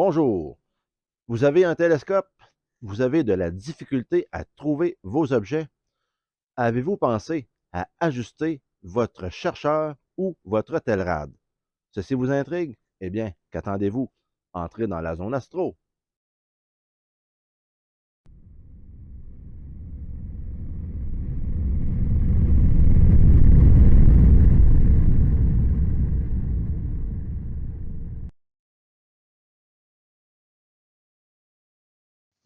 Bonjour, vous avez un télescope, vous avez de la difficulté à trouver vos objets. Avez-vous pensé à ajuster votre chercheur ou votre telrad? Ceci vous intrigue? Eh bien, qu'attendez-vous? Entrez dans la zone astro.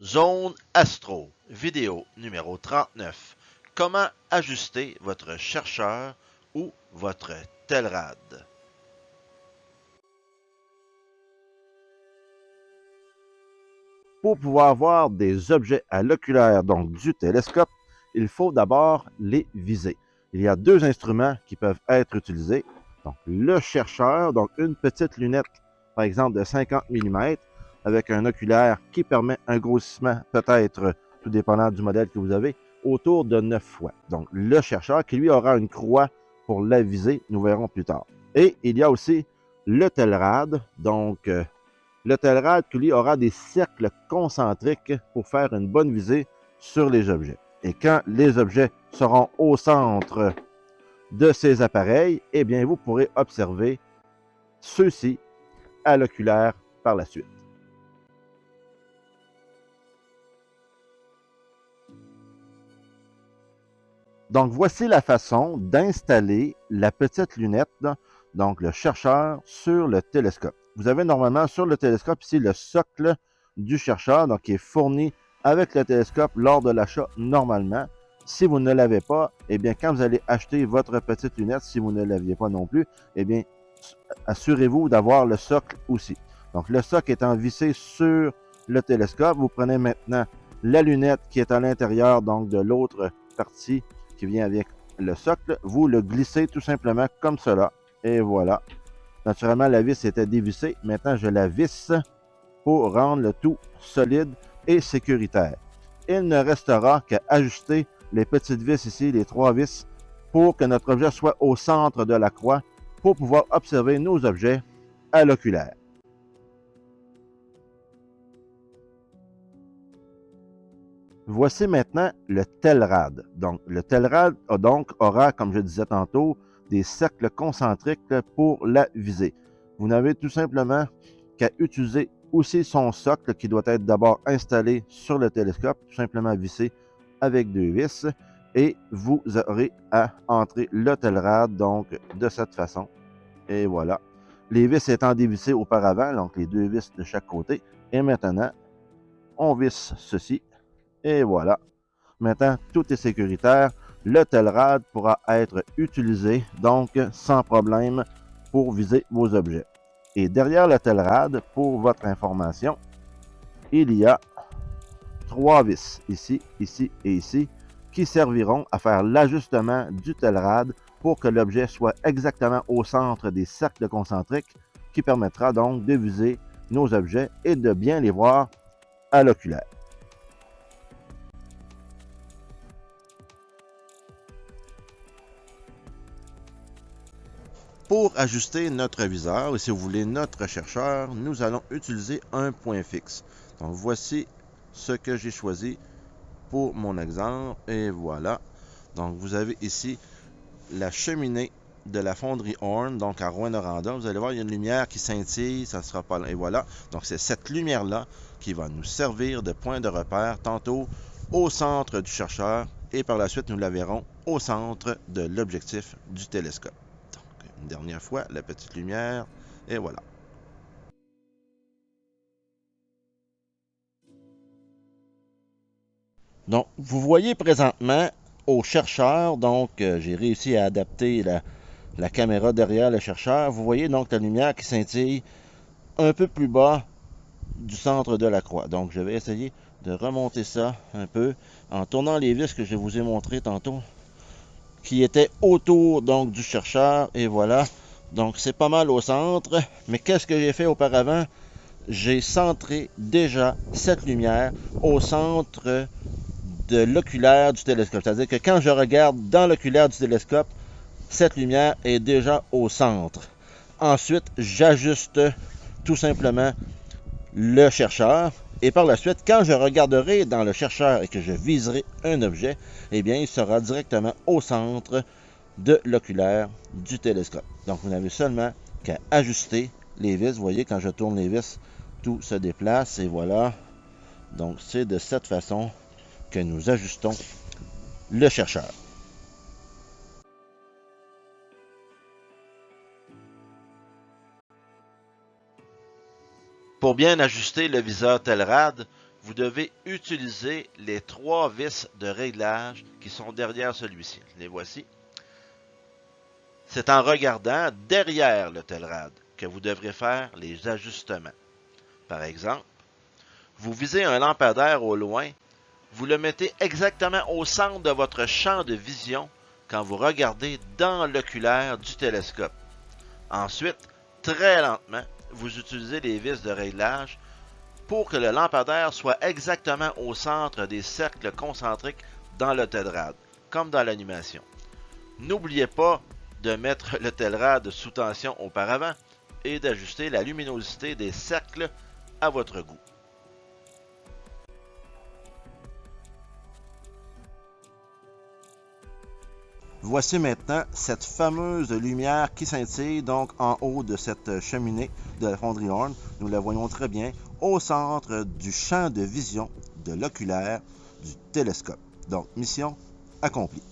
Zone Astro, vidéo numéro 39. Comment ajuster votre chercheur ou votre telrad? Pour pouvoir voir des objets à l'oculaire, donc du télescope, il faut d'abord les viser. Il y a deux instruments qui peuvent être utilisés. Donc, le chercheur, donc une petite lunette, par exemple de 50 mm, avec un oculaire qui permet un grossissement, peut-être, tout dépendant du modèle que vous avez, autour de 9 fois. Donc, le chercheur qui, lui, aura une croix pour la viser, nous verrons plus tard. Et il y a aussi le telrad, donc le telrad qui, lui, aura des cercles concentriques pour faire une bonne visée sur les objets. Et quand les objets seront au centre de ces appareils, eh bien, vous pourrez observer ceux-ci à l'oculaire par la suite. Donc, voici la façon d'installer la petite lunette, donc le chercheur, sur le télescope. Vous avez normalement sur le télescope ici le socle du chercheur, donc qui est fourni avec le télescope lors de l'achat normalement. Si vous ne l'avez pas, eh bien, quand vous allez acheter votre petite lunette, si vous ne l'aviez pas non plus, eh bien, assurez-vous d'avoir le socle aussi. Donc, le socle étant vissé sur le télescope, vous prenez maintenant la lunette qui est à l'intérieur, donc de l'autre partie qui vient avec le socle, vous le glissez tout simplement comme cela. Et voilà. Naturellement, la vis était dévissée. Maintenant, je la visse pour rendre le tout solide et sécuritaire. Il ne restera qu'à ajuster les petites vis ici, les trois vis, pour que notre objet soit au centre de la croix pour pouvoir observer nos objets à l'oculaire. Voici maintenant le telrad. Donc, le telrad aura, comme je disais tantôt, des cercles concentriques pour la visée. Vous n'avez tout simplement qu'à utiliser aussi son socle qui doit être d'abord installé sur le télescope, tout simplement vissé avec deux vis, et vous aurez à entrer le telrad donc de cette façon. Et voilà. Les vis étant dévissées auparavant, donc les deux vis de chaque côté, et maintenant, on visse ceci. Et voilà. Maintenant, tout est sécuritaire. Le telrad pourra être utilisé, donc sans problème, pour viser vos objets. Et derrière le telrad, pour votre information, il y a trois vis, ici, ici et ici, qui serviront à faire l'ajustement du telrad pour que l'objet soit exactement au centre des cercles concentriques, qui permettra donc de viser nos objets et de bien les voir à l'oculaire. Pour ajuster notre viseur, et si vous voulez notre chercheur, nous allons utiliser un point fixe. Donc voici ce que j'ai choisi pour mon exemple, et voilà. Donc vous avez ici la cheminée de la fonderie Horn, donc à Rouyn-Noranda. Vous allez voir, il y a une lumière qui scintille, ça sera pas là, et voilà. Donc c'est cette lumière-là qui va nous servir de point de repère, tantôt au centre du chercheur, et par la suite, nous la verrons au centre de l'objectif du télescope. Une dernière fois, la petite lumière, et voilà. Donc, vous voyez présentement au chercheur, donc j'ai réussi à adapter la caméra derrière le chercheur. Vous voyez donc la lumière qui scintille un peu plus bas du centre de la croix. Donc, je vais essayer de remonter ça un peu en tournant les vis que je vous ai montré tantôt, qui étaient autour donc du chercheur, et voilà. Donc, c'est pas mal au centre, mais qu'est-ce que j'ai fait auparavant? J'ai centré déjà cette lumière au centre de l'oculaire du télescope. C'est-à-dire que quand je regarde dans l'oculaire du télescope, cette lumière est déjà au centre. Ensuite, j'ajuste tout simplement le chercheur. Et par la suite, quand je regarderai dans le chercheur et que je viserai un objet, eh bien, il sera directement au centre de l'oculaire du télescope. Donc, vous n'avez seulement qu'à ajuster les vis. Vous voyez, quand je tourne les vis, tout se déplace et voilà. Donc, c'est de cette façon que nous ajustons le chercheur. Pour bien ajuster le viseur Telrad, vous devez utiliser les 3 vis de réglage qui sont derrière celui-ci. Les voici. C'est en regardant derrière le Telrad que vous devrez faire les ajustements. Par exemple, vous visez un lampadaire au loin, vous le mettez exactement au centre de votre champ de vision quand vous regardez dans l'oculaire du télescope. Ensuite, très lentement, vous utilisez les vis de réglage pour que le lampadaire soit exactement au centre des cercles concentriques dans le Telrad, comme dans l'animation. N'oubliez pas de mettre le Telrad sous tension auparavant et d'ajuster la luminosité des cercles à votre goût. Voici maintenant cette fameuse lumière qui scintille donc en haut de cette cheminée de la fonderie Horn. Nous la voyons très bien au centre du champ de vision de l'oculaire du télescope. Donc, mission accomplie.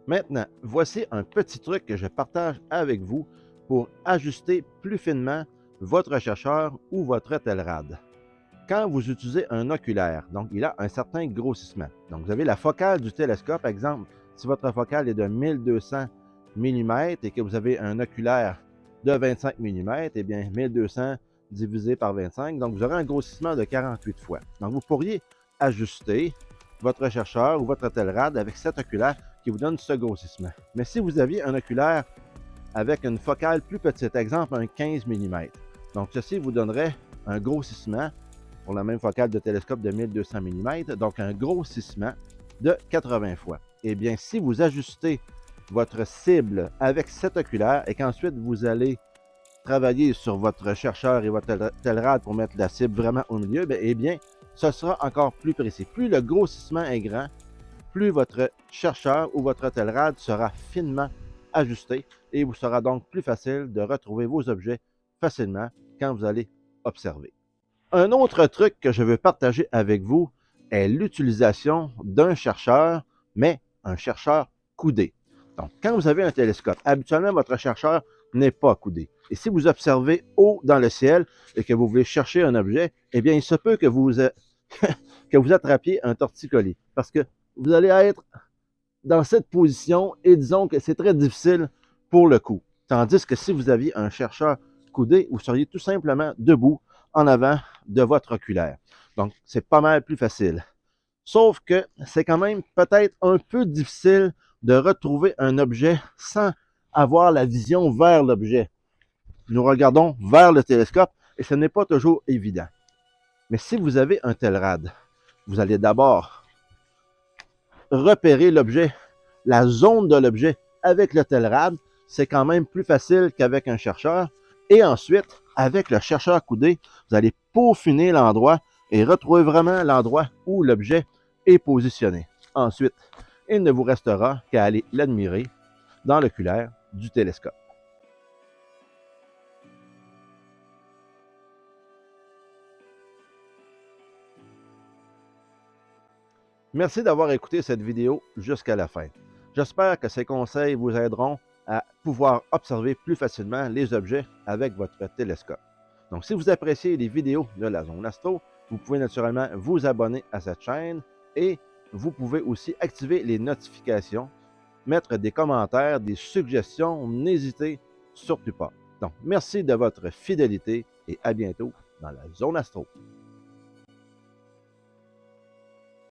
Maintenant, voici un petit truc que je partage avec vous pour ajuster plus finement votre chercheur ou votre Telrad. Quand vous utilisez un oculaire, donc il a un certain grossissement. Donc vous avez la focale du télescope, par exemple, si votre focale est de 1200 mm et que vous avez un oculaire de 25 mm, eh bien 1200 divisé par 25, donc vous aurez un grossissement de 48 fois. Donc vous pourriez ajuster votre chercheur ou votre Telrad avec cet oculaire qui vous donne ce grossissement. Mais si vous aviez un oculaire avec une focale plus petite, exemple un 15 mm, donc ceci vous donnerait un grossissement pour la même focale de télescope de 1200 mm, donc un grossissement de 80 fois. Eh bien, si vous ajustez votre cible avec cet oculaire et qu'ensuite vous allez travailler sur votre chercheur et votre Telrad pour mettre la cible vraiment au milieu, eh bien, ce sera encore plus précis. Plus le grossissement est grand, plus votre chercheur ou votre Telrad sera finement ajusté et il vous sera donc plus facile de retrouver vos objets facilement quand vous allez observer. Un autre truc que je veux partager avec vous est l'utilisation d'un chercheur, mais un chercheur coudé. Donc, quand vous avez un télescope, habituellement, votre chercheur n'est pas coudé. Et si vous observez haut dans le ciel et que vous voulez chercher un objet, eh bien, il se peut que vous, que vous attrapiez un torticolis. Parce que vous allez être dans cette position et disons que c'est très difficile pour le coup. Tandis que si vous aviez un chercheur coudé, vous seriez tout simplement debout en avant de votre oculaire. Donc, c'est pas mal plus facile. Sauf que c'est quand même peut-être un peu difficile de retrouver un objet sans avoir la vision vers l'objet. Nous regardons vers le télescope et ce n'est pas toujours évident. Mais si vous avez un Telrad, vous allez d'abord repérer l'objet, la zone de l'objet avec le Telrad. C'est quand même plus facile qu'avec un chercheur. Et ensuite, avec le chercheur coudé, vous allez peaufiner l'endroit et retrouver vraiment l'endroit où l'objet est positionné. Ensuite, il ne vous restera qu'à aller l'admirer dans l'oculaire du télescope. Merci d'avoir écouté cette vidéo jusqu'à la fin. J'espère que ces conseils vous aideront à pouvoir observer plus facilement les objets avec votre télescope. Donc, si vous appréciez les vidéos de la Zone Astro, vous pouvez naturellement vous abonner à cette chaîne et vous pouvez aussi activer les notifications, mettre des commentaires, des suggestions, n'hésitez surtout pas. Donc, merci de votre fidélité et à bientôt dans la Zone Astro.